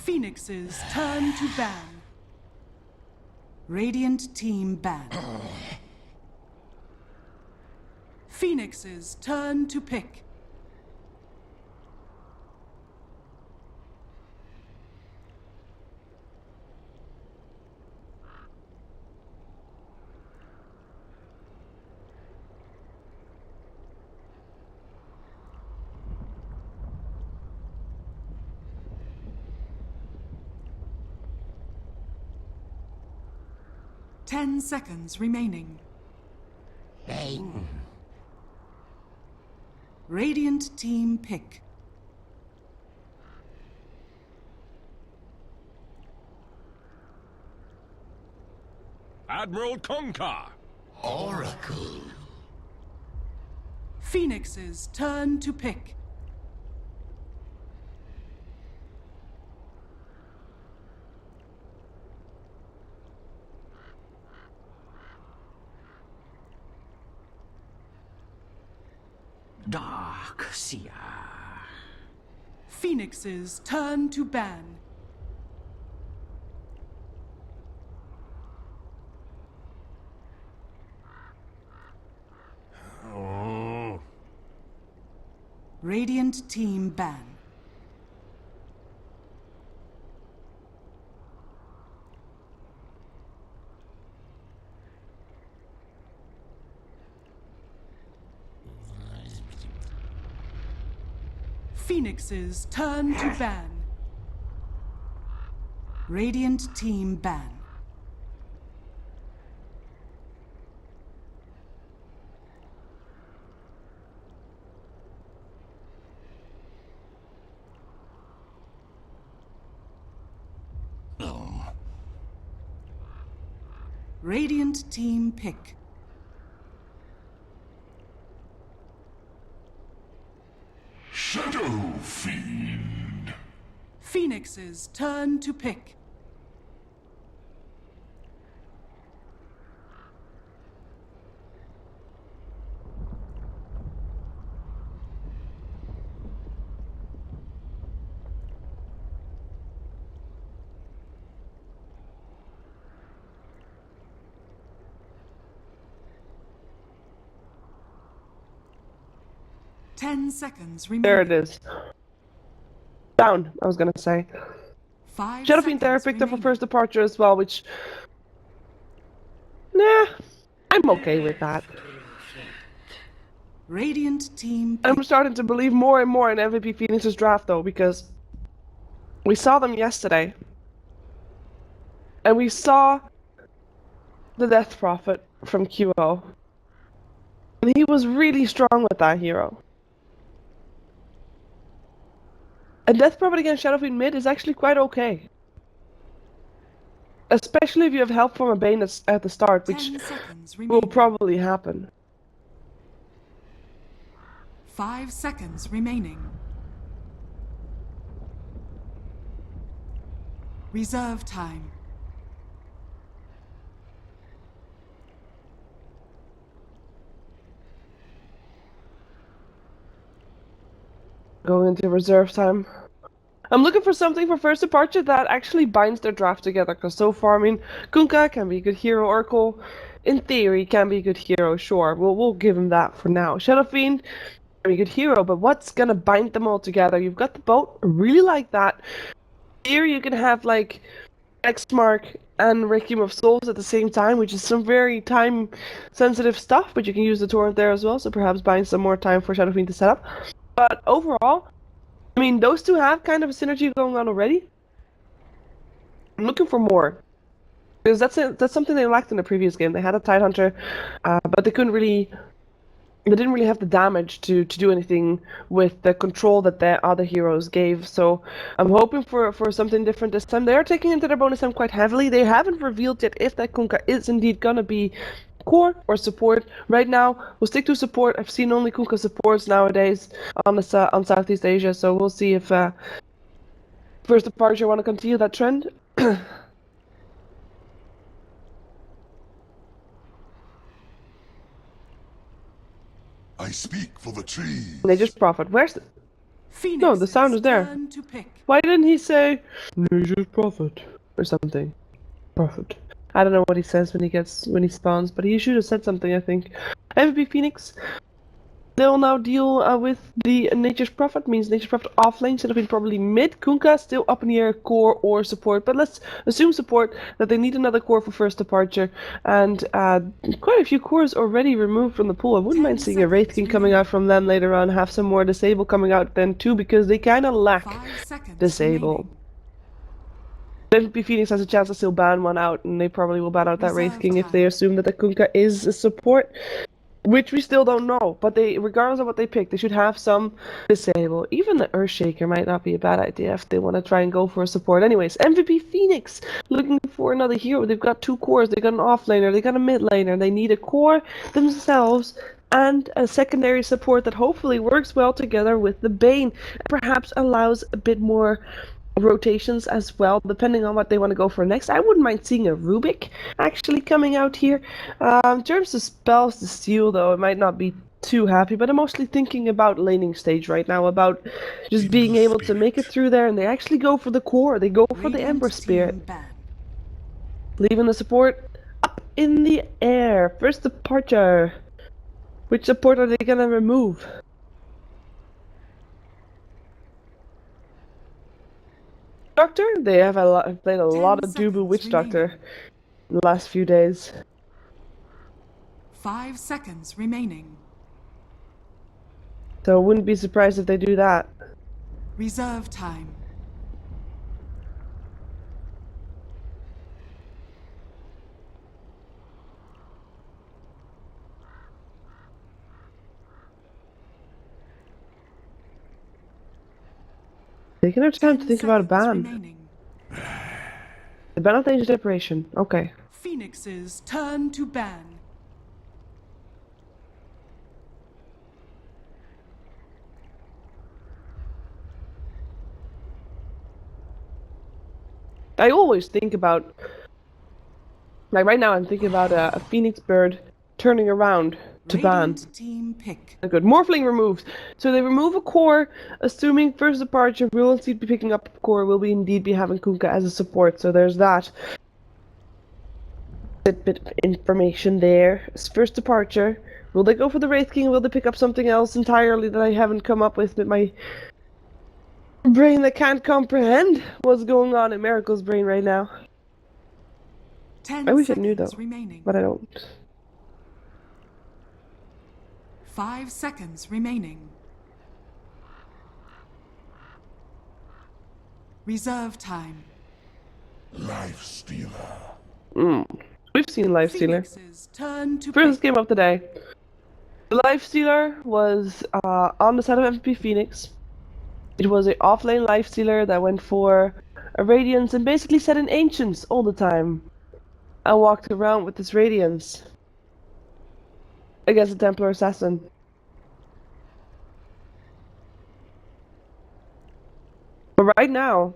Phoenix's turn to ban. Radiant team ban. Phoenix's turn to pick. Ten seconds remaining. Bang. Radiant team pick. Admiral Conquer. Oracle. Phoenix's turn to pick. Dark Seer. Phoenix's turn to ban. Oh. Radiant team ban. Phoenix's turn to ban. Radiant team ban. Radiant team pick. Shadow Fiend. Phoenix's turn to pick. Ten seconds remaining. There it is. Down, I was gonna say. 5 Shadow Fiend there seconds picked up a remaining. first departure as well, which... Nah, I'm okay with that. Radiant team pick. I'm starting to believe more and more in MVP Phoenix's draft though, because we saw them yesterday. And we saw the Death Prophet from QO. And he was really strong with that hero. And Death Prophet against Shadow Fiend mid is actually quite okay. Especially if you have help from a Bane at the start, which 10 seconds will remaining. probably happen. 5 seconds remaining. Reserve time. Going into reserve time. I'm looking for something for first departure that actually binds their draft together, because so far, I mean, Kunkka can be a good hero, Oracle, in theory, can be a good hero, sure. We'll give him that for now. Shadow Fiend, very good hero, but what's gonna bind them all together? You've got the boat, I really like that. Here you can have, like, X-Mark and Requiem of Souls at the same time, which is some very time-sensitive stuff, but you can use the torrent there as well, so perhaps buying some more time for Shadow Fiend to set up. But overall, I mean, those two have kind of a synergy going on already. I'm looking for more. Because that's something they lacked in the previous game. They had a Tidehunter, but they didn't really have the damage to do anything with the control that the other heroes gave. So I'm hoping for something different this time. They are taking into their bonus time quite heavily. They haven't revealed yet if that Kunkka is indeed gonna be core or support. Right now, we'll stick to support. I've seen only Kunkka supports nowadays on Southeast Asia, so we'll see if first departure want to continue that trend. I speak for the trees. They just profit. Where's the... Phoenix's the sound is there. turn to pick. Why didn't he say Nature's Prophet or something? Prophet. I don't know what he says when he spawns, but he should have said something, I think. MVP Phoenix. They'll now deal with the Nature's Prophet, means Nature's Prophet off lane should have been probably mid. Kunkka still up in the air, core or support, but let's assume support, that they need another core for first departure, and quite a few cores already removed from the pool. I wouldn't mind seeing a Wraith King coming out from them later on, have some more Disable coming out then too, because they kind of lack 5 seconds Disable. remaining. MVP Phoenix has a chance to still ban one out, and they probably will ban out that Wraith Reserve King if time. they assume that the Kunkka is a support. Which we still don't know, but they, regardless of what they pick, they should have some Disable. Even the Earthshaker might not be a bad idea if they want to try and go for a support. Anyways, MVP Phoenix looking for another hero. They've got 2 cores, they got an offlaner, they got a mid laner. They need a core themselves and a secondary support that hopefully works well together with the Bane and perhaps allows a bit more rotations as well, depending on what they want to go for next. I wouldn't mind seeing a Rubik actually coming out here. In terms of spells to steal, though, I might not be too happy, but I'm mostly thinking about laning stage right now, about just being able to make it through there, and they actually go for the core. They go for the Radiant Ember Spirit, team ban. leaving the support up in the air. First departure. Which support are they gonna remove? Doctor? They have played a 10 lot of Dubu seconds Witch Doctor remaining. in the last few days. 5 seconds remaining. So I wouldn't be surprised if they do that. Reserve time. Taking our time to 10 think about a seconds ban. remaining. The ban of Danger Separation. Okay. Phoenix's turn to ban. I always think about, like right now I'm thinking about a Phoenix Bird turning around to ban. Radiant team pick. Good. Morphling removed. So they remove a core, assuming first departure will indeed be picking up a core, will be indeed be having Kunkka as a support. So there's that. A bit of information there. First departure. Will they go for the Wraith King? Will they pick up something else entirely that I haven't come up with my brain that can't comprehend what's going on in Miracle's brain right now? 10 I wish I seconds knew though, remaining. but I don't. 5 seconds remaining. Reserve time. Life Stealer. We've seen Life Stealer. Phoenix's turn to First pick. game of the day. The Life Stealer was on the side of MVP Phoenix. It was an offlane Life Stealer that went for a Radiance and basically set in Ancients all the time. I walked around with this Radiance against a Templar Assassin. But right now,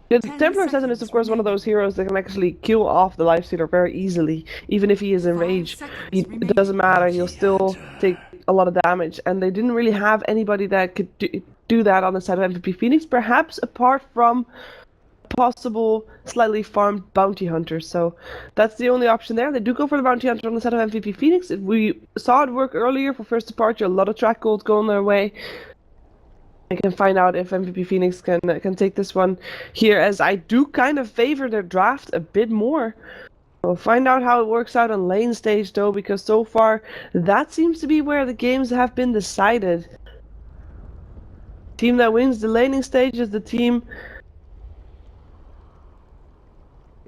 the 10 Templar Assassin is seconds of course one of remaining. those heroes that can actually kill off the Life Stealer very easily, even if he is in 5 rage. seconds It remaining. doesn't matter, he'll still take a lot of damage, and they didn't really have anybody that could do that on the side of MVP Phoenix, perhaps apart from possible slightly farmed Bounty Hunter. So that's the only option there. They do go for the Bounty Hunter on the side of MVP Phoenix. We saw it work earlier for first departure, a lot of track gold going their way. I can find out if MVP Phoenix can take this one here, as I do kind of favor their draft a bit more. We'll find out how it works out on lane stage though, because so far that seems to be where the games have been decided. Team that wins the laning stage is the team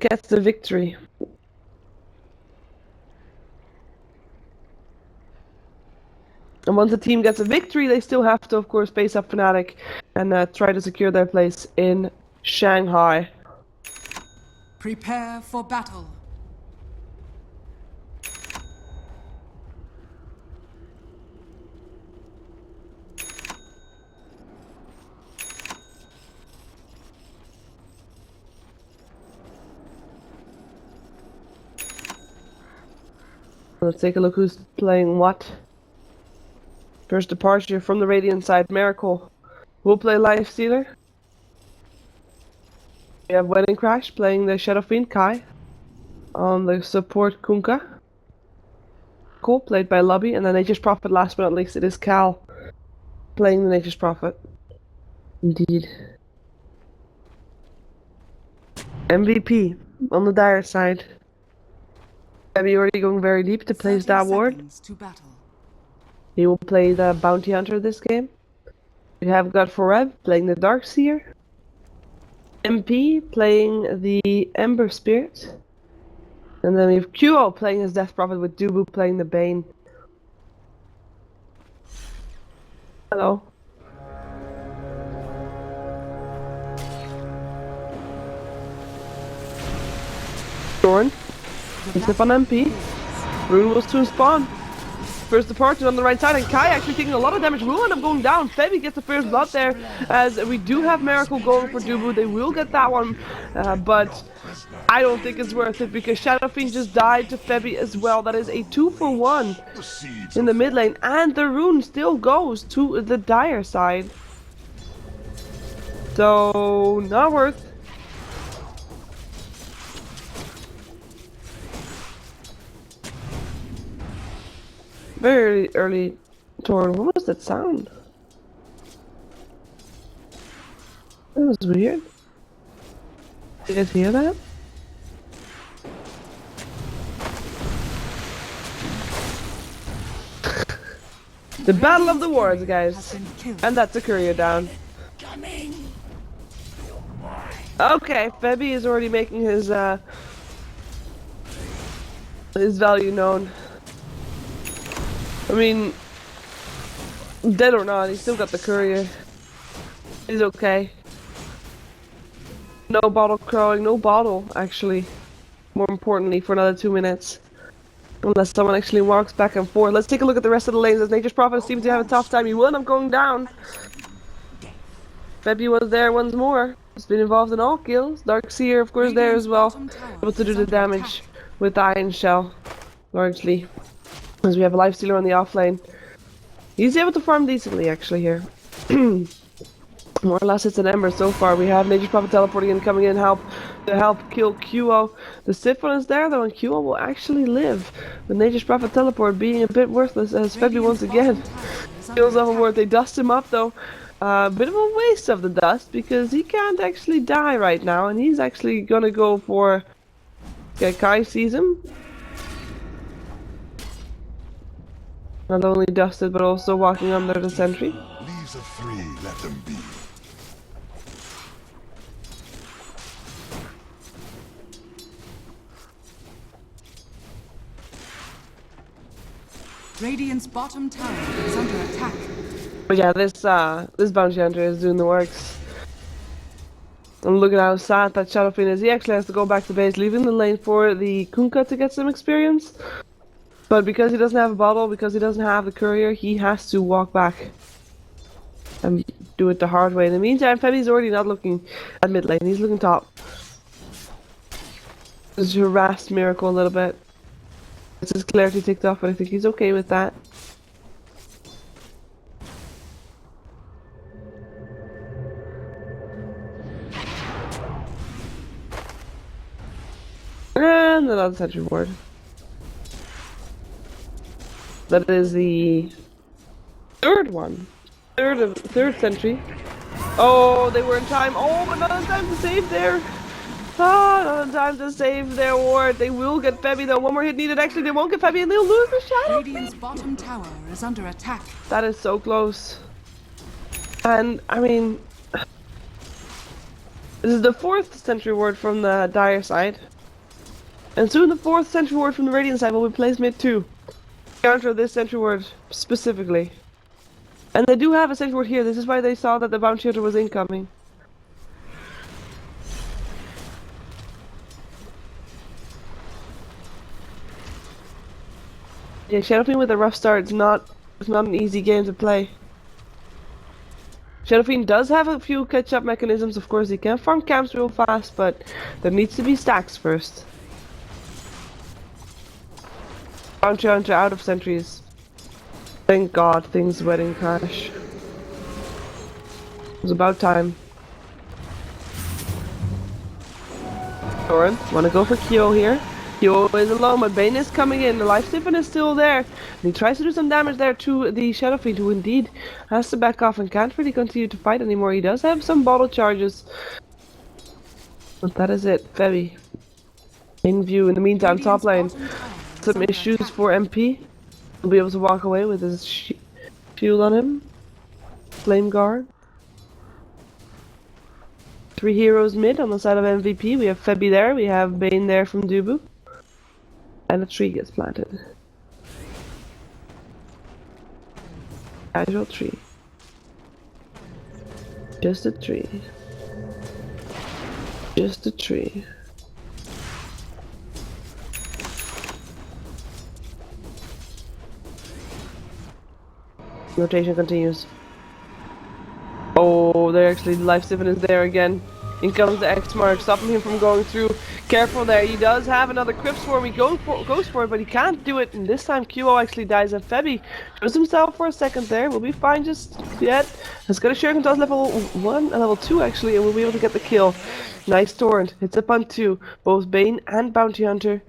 gets the victory. And once a team gets a victory, they still have to, of course, face up Fnatic and try to secure their place in Shanghai. Prepare for battle. Let's take a look who's playing what. First departure from the Radiant side, Miracle. We'll play Life Stealer. We have Wedding Crash playing the Shadow Fiend Kai. On the support Kunkka. Cool, played by Lobby, and then Nature's Prophet, last but not least, it is Cal playing the Nature's Prophet. Indeed. MVP on the dire side. Have you already going very deep to place 30 that ward? seconds to battle. He will play the Bounty Hunter this game. We have got Foreb playing the Darkseer. MP playing the Ember Spirit. And then we have QO playing his Death Prophet with Dubu playing the Bane. Hello. Thorn. Except on MP. Rune will soon spawn. First departure on the right side, and Kai actually taking a lot of damage. Will end up going down. Febby gets the first blood there, as we do have Miracle going for Dubu. They will get that one, but I don't think it's worth it because Shadow Fiend just died to Febby as well. That is a 2-for-1 in the mid lane, and the rune still goes to the dire side. So, not worth. Very early torn. What was that sound? That was weird. Did you guys hear that? The Battle of the Wards, guys. And that's a courier down. Okay, Febby is already making his value known. I mean, dead or not, he's still got the courier. He's okay. No bottle crowing, no bottle, actually. More importantly, for another 2 minutes. Unless someone actually walks back and forth. Let's take a look at the rest of the lanes as Nature's Prophet seems to have a tough time. He will end up going down. Febby was there once more. He's been involved in all kills. Darkseer, of course, there as well. Able to do the damage with the Iron Shell, largely. As we have a Life Stealer on the off lane. He's able to farm decently actually here. More or less it's an Ember so far. We have Nature's Prophet teleporting in, coming in to help kill QO. The Siphon is there though, and QO will actually live. But Nature's Prophet teleport being a bit worthless as Febby once again kills off a ward. They dust him up though. Bit of a waste of the dust because he can't actually die right now, and he's actually gonna go for... Okay, Kai sees him. Not only dusted, but also walking under the sentry. Leaves of three, let them be. Radiant's bottom tower is under attack. But yeah, this Bounty Hunter is doing the works. And look at how sad that Shadow Fiend is. He actually has to go back to base, leaving the lane for the Kunkka to get some experience. But because he doesn't have a bottle, because he doesn't have the courier, he has to walk back and do it the hard way. In the meantime, Febby's already not looking at mid lane, he's looking top. Just harassed Miracle a little bit. It's his clarity ticked off, but I think he's okay with that. And another sentry ward. That is the third one. Third sentry. Oh, they were in time. Oh, but not in time to save there. Ah, not in time to save their ward. They will get Febby though. One more hit needed. Actually, they won't get Febby and they'll lose the Shadow. Radiant's bottom tower is under attack. That is so close. And, I mean... This is the fourth sentry ward from the dire side. And soon the fourth sentry ward from the Radiant side will be placed mid too. Counter this sentry ward specifically. And they do have a sentry ward here. This is why they saw that the Bounty Hunter was incoming. Yeah, Shadow Fiend with a rough start. It's not an easy game to play. Shadow Fiend does have a few catch-up mechanisms. Of course, he can farm camps real fast, but there needs to be stacks first. Bounty Hunter out of sentries. Thank God things Wedding Crash. It was about time. Thorin, wanna go for Kyo here? Kyo is alone, but Bane is coming in. The life siphon is still there. And he tries to do some damage there to the Shadow Fiend, who indeed has to back off and can't really continue to fight anymore. He does have some bottle charges. But that is it. Febby. In view. In the meantime, top lane. Some issues for MP. He'll be able to walk away with his shield on him. Flame guard. 3 heroes mid on the side of MVP. We have Febby there. We have Bane there from Dubu. And a tree gets planted. Casual tree. Just a tree. Just a tree. Rotation continues. Oh, there actually the life siphon is there again. In comes the X mark, stopping him from going through. Careful there, he does have another Crypt Swarm, he goes for it, but he can't do it, and this time QO actually dies, and Febby shows himself for a second there. We'll be fine just yet. Has got a Shuriken Toss level 1 and level 2 actually, and we'll be able to get the kill. Nice Torrent, hits up on 2, both Bane and Bounty Hunter.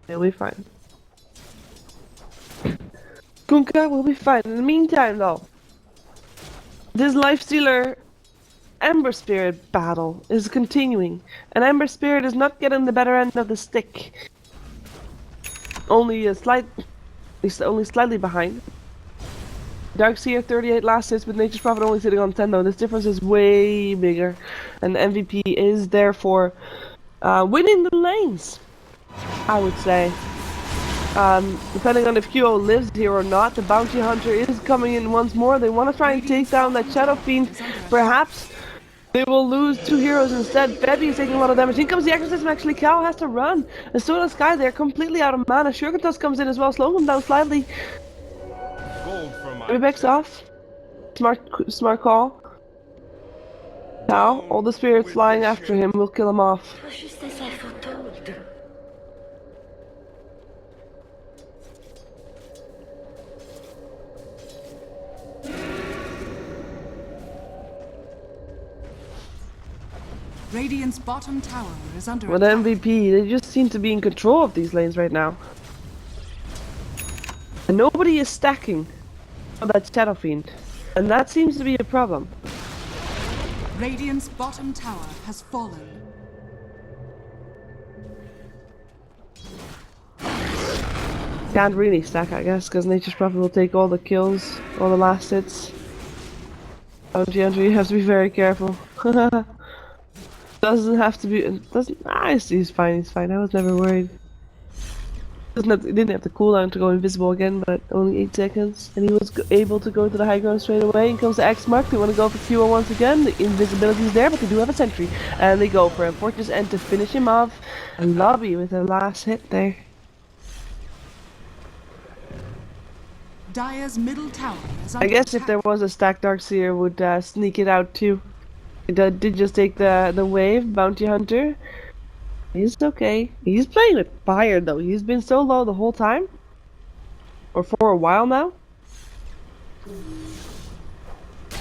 They'll be fine. Kunkka will be fine. In the meantime though, this Lifestealer Ember Spirit battle is continuing, and Ember Spirit is not getting the better end of the stick. Only slightly behind. Darkseer 38 last hits, with Nature's Prophet only sitting on 10 though. This difference is way bigger, and the MVP is therefore winning the lanes, I would say. Depending on if QO lives here or not, the Bounty Hunter is coming in once more. They want to try and take down that Shadow Fiend. Perhaps they will lose 2 heroes instead. Febby is taking a lot of damage. In comes the Exorcism actually. Cow has to run. And so does Sky. They're completely out of mana. Shuriken Toss comes in as well, slowing them down slightly. Rebec's off. Smart call. Now, all the spirits flying after him will kill him off. Radiant's bottom tower is under With attack. MVP, they just seem to be in control of these lanes right now. And nobody is stacking on that Shadow Fiend. And that seems to be a problem. Radiant's bottom tower has fallen. Can't really stack, I guess, because Nature's Prophet will take all the kills, all the last hits. Bounty Hunter, you have to be very careful. Doesn't have to be. Doesn't. He's fine. He's fine. I was never worried. He didn't have the cooldown to go invisible again, but only 8 seconds, and he was able to go to the high ground straight away. In comes the X mark. They want to go for QO once again. The invisibility is there, but they do have a sentry, and they go for him. Fortress End to finish him off. And Lobby with their last hit there. Dire's middle tower is under I guess if attack. there was a stacked Darkseer, would sneak it out too. It did just take the wave, Bounty Hunter. He's okay. He's playing with fire though. He's been so low the whole time. Or for a while now.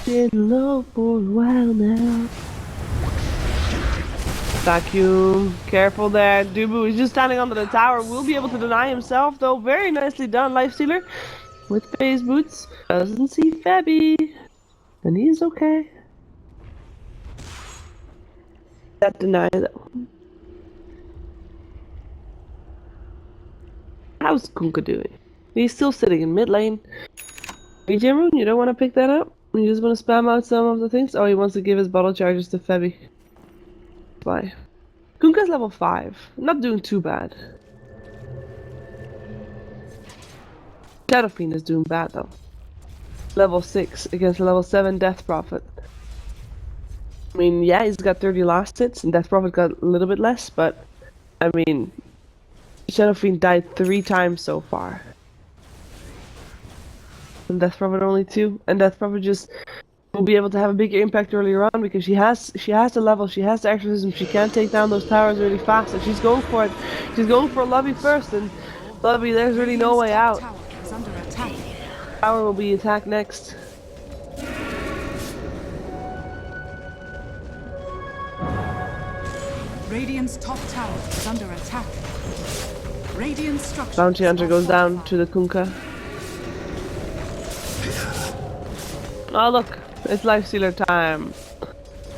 Been low for a while now. Vacuum. Careful there. Dubu is just standing under the tower. Will be able to deny himself though. Very nicely done, Lifestealer. With phase boots. Doesn't see Febby. And he's okay. That deny though. How's Kunkka doing? He's still sitting in mid lane. Hey Jimroon, you don't want to pick that up? You just want to spam out some of the things? Oh, he wants to give his bottle charges to Febby. Bye. Kunkka's level 5. Not doing too bad. Shadow Fiend is doing bad though. Level 6 against level 7 Death Prophet. I mean, yeah, he's got 30 last hits, and Death Prophet got a little bit less, but I mean, Shadow Fiend died 3 times so far. And Death Prophet only 2, and Death Prophet just will be able to have a bigger impact earlier on because she has the level, she has the exorcism, she can take down those towers really fast, and she's going for it. She's going for Lobby first, and Lobby, there's really no way out. Tower is under attack. Tower will be attacked next. Radiant's top tower is under attack. Radiant structures Bounty Hunter are goes down fortified. to the Kunkka. Oh look, it's Lifestealer time.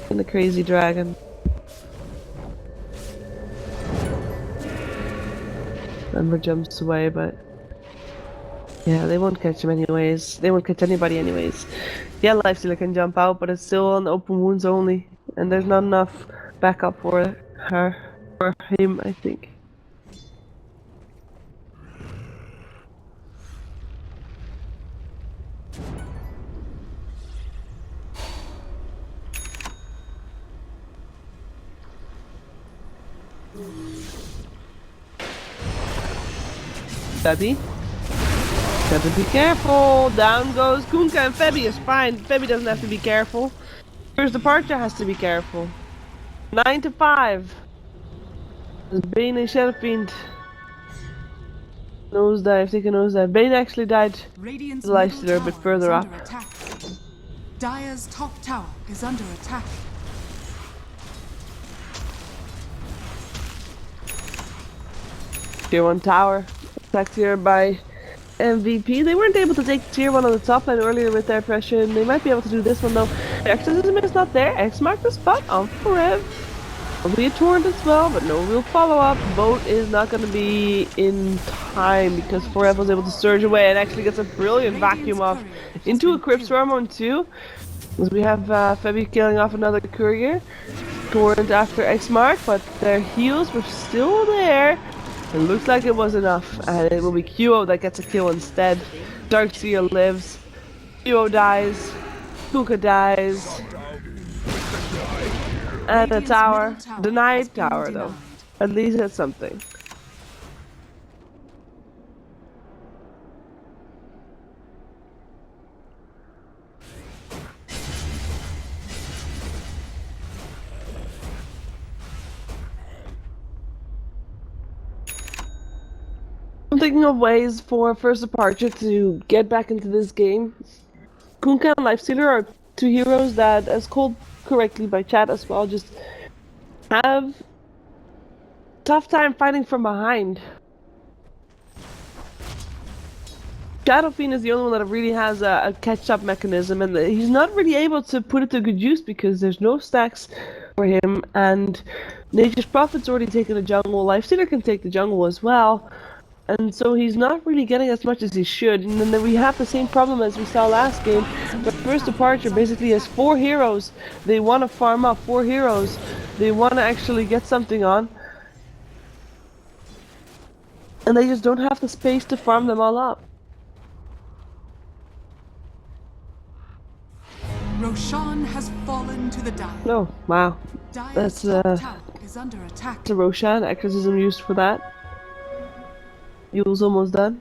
And the crazy dragon. Ember jumps away, but yeah, they won't catch him anyways. They won't catch anybody anyways. Yeah, Lifestealer can jump out, but it's still on open wounds only, and there's not enough backup for her or him, I think. Febby. Gotta be careful. Down goes Kunkka and Febby is fine. Febby doesn't have to be careful. First departure has to be careful. 9 to 5. Bane and Shadow Fiend. Nosedive, take a nosedive. Bane actually died. Radiant's The Lifestealer middle a bit tower further is up. under attack. Dire's top tower is under attack. Tier 1 tower. Attacked here by MVP. They weren't able to take tier 1 on the top line earlier with their pressure. They might be able to do this one though. The exorcism is not there. X marked the spot on Forev. There'll be a torrent as well, but no real follow-up. Boat is not going to be in time because Forev was able to surge away and actually gets a brilliant vacuum off into a Crypt Swarm on 2. As we have Febby killing off another courier. Torrent after X mark, but their heals were still there. It looks like it was enough, and it will be QO that gets a kill instead. Darkseer lives. QO dies. Kunkka dies. And the tower. Denied tower though. At least it's something. I'm thinking of ways for First Departure to get back into this game. Kunkka and Lifestealer are two heroes that, as called correctly by chat as well, just have tough time fighting from behind. Shadow Fiend is the only one that really has a catch-up mechanism, and he's not really able to put it to good use because there's no stacks for him, and Nature's Prophet's already taken the jungle. Lifestealer can take the jungle as well. And so he's not really getting as much as he should. And then we have the same problem as we saw last game. But First Departure basically has 4 heroes. They want to farm up 4 heroes. They want to actually get something on. And they just don't have the space to farm them all up. Roshan has fallen to the Dire. Oh, wow. Dire's That's top tower is under attack. the Roshan exorcism used for that. Yule's almost done.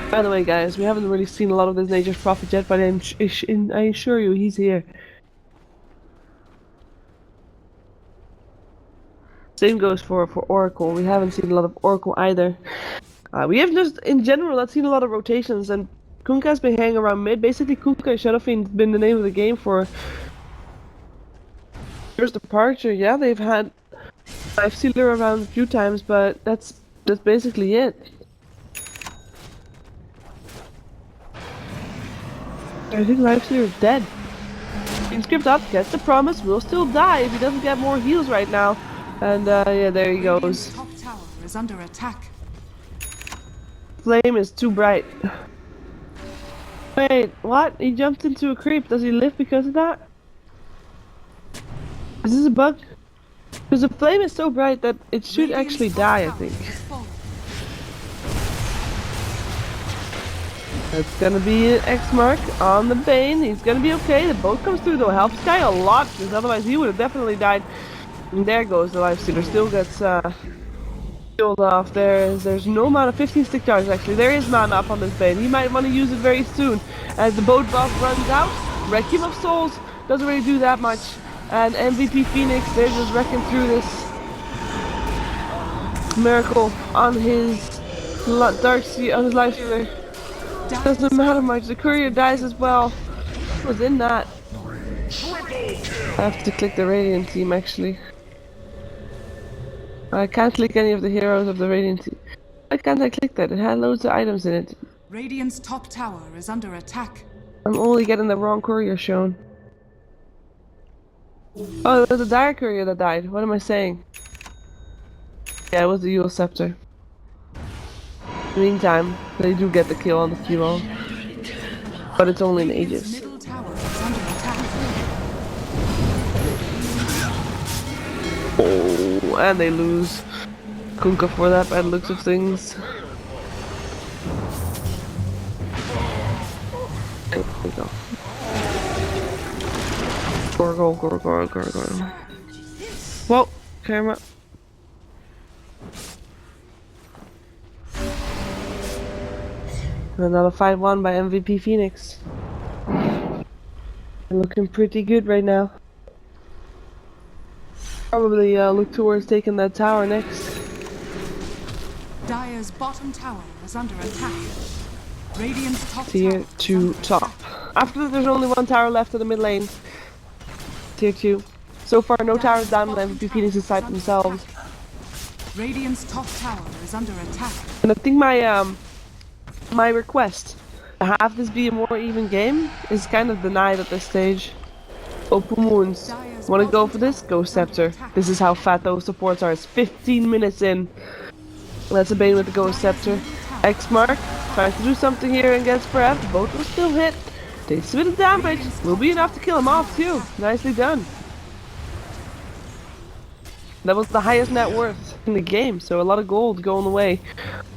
By the way, guys, we haven't really seen a lot of this Nature's Prophet yet, but I assure you, he's here. Same goes for Oracle. We haven't seen a lot of Oracle either. We have just, in general, not seen a lot of rotations, and Kunkka's been hanging around mid. Basically, Kunkka and Shadow Fiend have been the name of the game for First Departure. Yeah, they've had Lifestealer around a few times, but that's basically it. I think Lifestealer is dead. Inscript up, gets the promise, will still die if he doesn't get more heals right now. And yeah, there he goes. Radiant's top tower is under attack. Flame is too bright. Wait, what? He jumped into a creep. Does he live because of that? Is this a bug? Because the flame is so bright that it should Radiant's actually top die, I tower think. has fallen. That's gonna be an X mark on the Bane. He's gonna be okay. The boat comes through though. Helps Guy a lot, because otherwise he would have definitely died. And there goes the Lifestealer. Still gets killed off. There's no mana. 15 stick charges actually. There is mana up on this Bane. He might want to use it very soon. As the boat buff runs out, Requiem of Souls doesn't really do that much. And MVP Phoenix, they're just wrecking through this miracle on his Lifestealer. Doesn't matter much. The courier dies as well. What was in that? I have to click the Radiant team actually. I can't click any of the heroes of the Radiant team. Why can't I click that? It had loads of items in it. Radiant's top tower is under attack. I'm only getting the wrong courier shown. Oh, there was a dire courier that died. What am I saying? Yeah, it was the Yule Scepter. In the meantime, they do get the kill on the Q-ball. But it's only in Radiant's Aegis. middle tower is under attack. Oh, and they lose. Kunkka for that by the looks of things. There we go. Gorgo. Whoa, camera. Another 5-1 by MVP Phoenix. They're looking pretty good right now. Probably look towards taking that tower next. Dire's bottom tower is under attack. Radiant's top Tier tower 2 top. After that, there's only one tower left in the mid lane. Tier 2. So far, no towers down on MVP Phoenix's side themselves. Radiant's top tower is under attack. And I think my request to have this be a more even game is kind of denied at this stage. Open wounds. Want to go for this? Go Scepter. This is how fat those supports are. It's 15 minutes in. That's a Bane with the Ghost Scepter. X Mark tries to do something here and gets Breath. Both will still hit. Takes a bit of damage. Will be enough to kill him off too. Nicely done. That was the highest net worth in the game, so a lot of gold going away.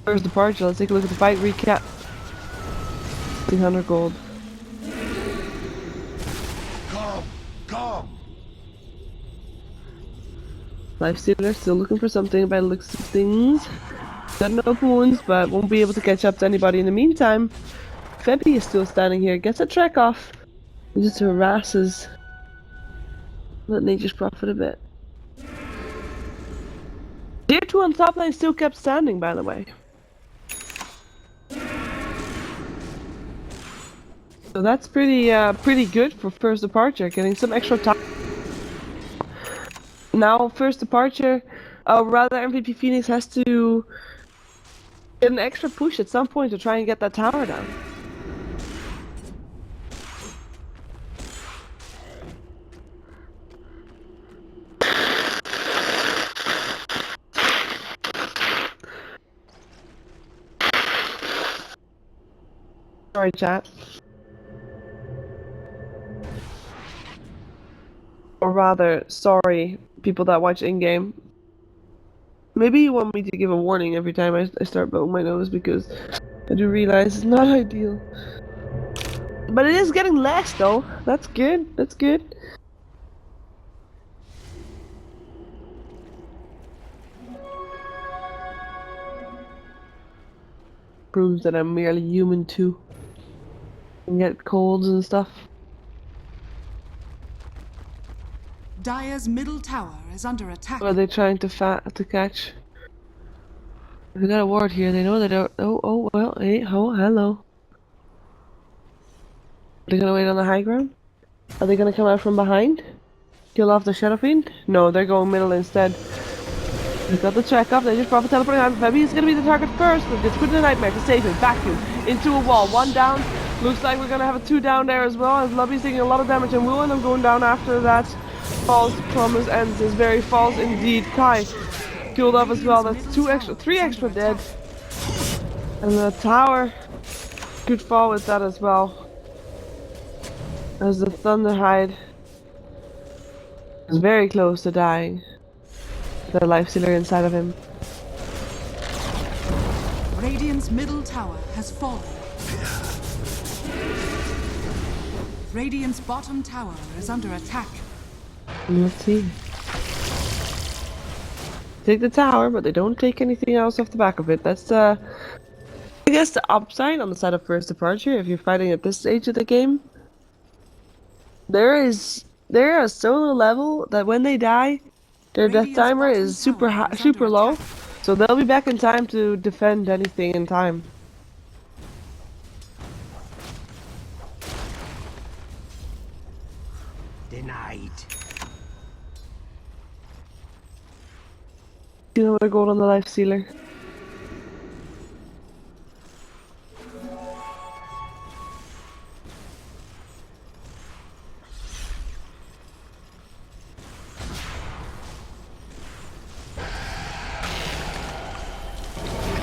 Where's the departure? Let's take a look at the fight recap. 300 gold. Come! Lifestealer still looking for something by the looks of things. Got no open wounds, but won't be able to catch up to anybody in the meantime. Febby is still standing here, gets a trek off. He just harasses. Let Nature's profit a bit. Tier 2 on top lane still kept standing, by the way. So that's pretty good for first departure, getting some extra time. Now first departure, rather MVP Phoenix has to get an extra push at some point to try and get that tower down. Sorry, chat. Or rather, sorry, people that watch in-game. Maybe you want me to give a warning every time I start blowing my nose, because I do realize it's not ideal. But it is getting less though. That's good, that's good. Proves that I'm merely human too. And get colds and stuff. Dire's middle tower is under attack. What are they trying to catch? We got a ward here. They know they don't. Oh well. Hey, hello. Are they gonna wait on the high ground? Are they gonna come out from behind? Kill off the Shadow Fiend? No, they're going middle instead. They got the track up. They just profit teleporting out. Febby is gonna be the target first, but gets put in a nightmare to save him. Vacuum into a wall. One down. Looks like we're gonna have a 2 down there as well. As Lubby's taking a lot of damage and will end up going down after that. False promise ends is very false indeed. Kai killed off as well. That's 3 extra dead. And the tower could fall with that as well. As the Thunderhide is very close to dying. The Lifestealer inside of him. Radiant's middle tower has fallen. Radiant's bottom tower is under attack. Let's see. Take the tower, but they don't take anything else off the back of it. That's I guess the upside on the side of first departure if you're fighting at this stage of the game. They're a solo level that when they die, their death timer is super low, so they'll be back in time to defend anything in time. Denied. Another gold on the life stealer.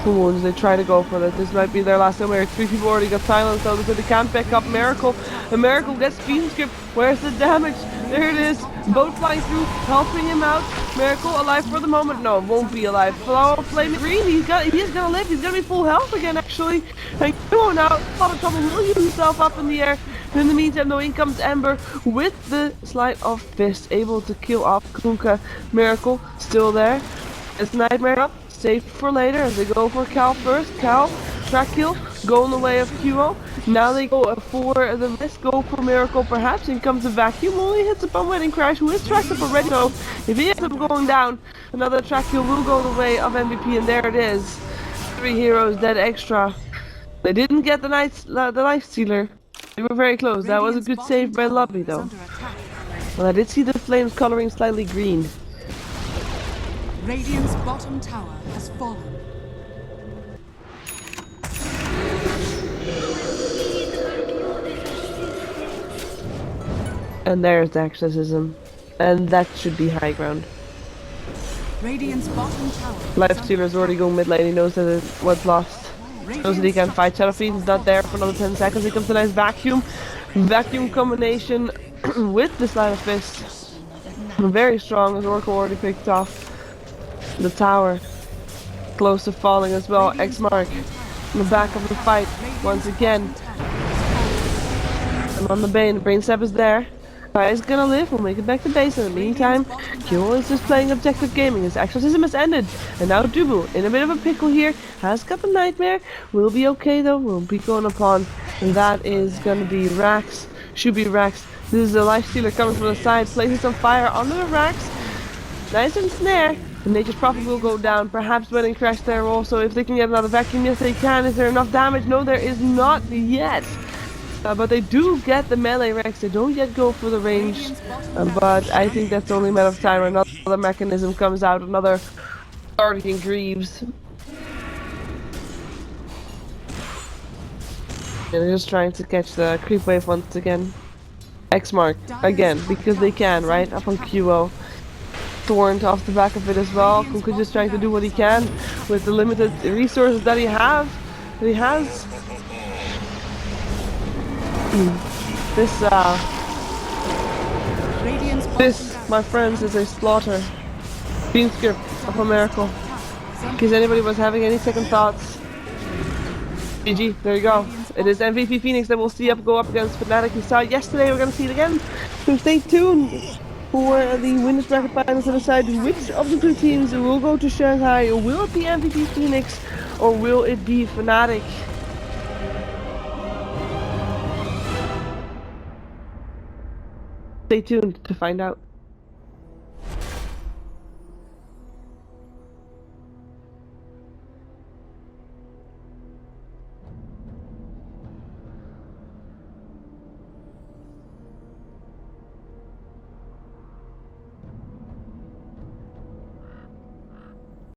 Wounds, they try to go for it. This might be their last time. 3 people already got silenced though, so they can't pick up Miracle. And Miracle gets beam skip. Where's the damage? There it is. Boat flying through, helping him out. Miracle alive for the moment. No, won't be alive. Flower flame green. He's gonna live. He's gonna be full health again actually. And going out. A lot of trouble. Will use himself up in the air. And in the meantime, though, in comes Ember with the Sleight of Fist, able to kill off Kunkka. Miracle still there. It's Nightmare up. Saved for later as they go for Cal first. Cal, track kill, go in the way of QO. Now they go for the risk, go for Miracle perhaps. In comes the vacuum, only hits upon Wedding Crash, who is tracked up already. So if he ends up going down, another track kill will go the way of MVP, and there it is. 3 heroes dead extra. They didn't get the life stealer. They were very close. That was a good save by Lobby though. Well, I did see the flames coloring slightly green. Radiant's bottom tower has fallen. And there's the exorcism. And that should be high ground. Radiant's bottom tower. Life Stealer's already going mid lane, he knows that it was lost. Knows that he can fight Shadow Fiend, he's not there for another 10 seconds. Here comes the nice vacuum. Vacuum combination with the Sleight of Fist. Very strong, as Oracle already picked off the tower. Close to falling as well. X Mark in the back of the fight once again. And on the Bane, Brain Step is there. Kai is gonna live, we'll make it back to base. In the meantime, Kyo is just playing objective gaming. His exorcism has ended. And now Dubu, in a bit of a pickle here, has got the Nightmare. Will be okay though, we'll be going upon. And that is gonna be Rax. Should be Rax. This is the Life Stealer coming from the side, places some fire under the Rax. Nice and snare. The Nature's Prophet will go down, perhaps Wedding Crash there also. If they can get another vacuum, yes they can. Is there enough damage? No, there is not yet. But they do get the melee Rex. They don't yet go for the range. But I think that's only a matter of time. Another mechanism comes out, another Guardian Greaves. And they're just trying to catch the creep wave once again. X mark again, because they can, right? Up on QO. Thorned off the back of it as well. Kunkka just trying to do what he can with the limited resources that he has. This, my friends, is a slaughter. Beam script of a miracle. In case anybody was having any second thoughts. GG, there you go. It is MVP Phoenix that we'll see go up against Fnatic. We saw it yesterday, we're gonna see it again. So stay tuned for the winners bracket finals to decide which of the two teams will go to Shanghai. Will it be MVP Phoenix or will it be Fnatic? Stay tuned to find out.